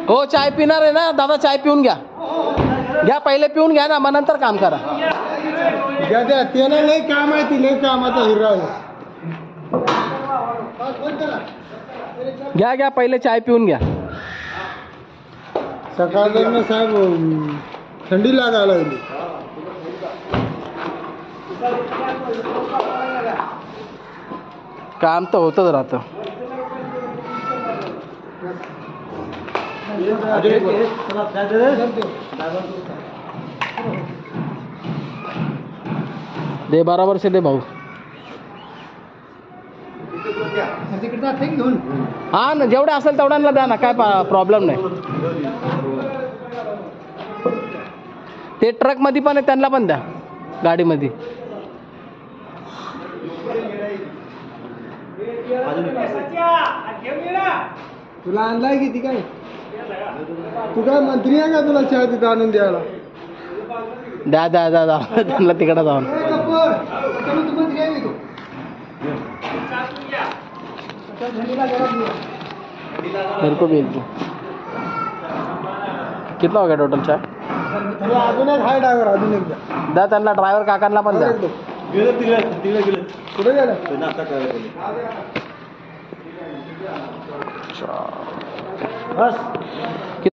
हो चाय पिणार आहे ना दादा, चाय पिऊन घ्या. घ्या पहिले पिऊन घ्या ना, मग नंतर काम करा. द्या त्याला लय काम आहे, ती लय कामाचा हिरा आहे. घ्या घ्या पहिले चाय पिऊन घ्या. सकाळ साहेब थंडी लागायला लागली. काम तर होतच राहतं. दे बराबर से दे भाऊ. हा ना, जेवढे असेल तेवढ्यांना द्या ना, काय प्रॉब्लेम नाही. ते ट्रक मध्ये पण आहे, त्यांना पण द्या गाडीमध्ये. तुला आणलाय किती काय? तू काय मंत्री आहे का तुला चहा तिथं आणून द्यायला? द्या द्या द्या द्या त्यांना तिकडे जाऊन. मेरे को भी एक दो. कितना हो गया टोटल चाय? अजून एक हाय ड्रायव्हर, अजून एक द्या त्यांना, ड्रायव्हर काकांना पण द्या. कुठे गेला? बस.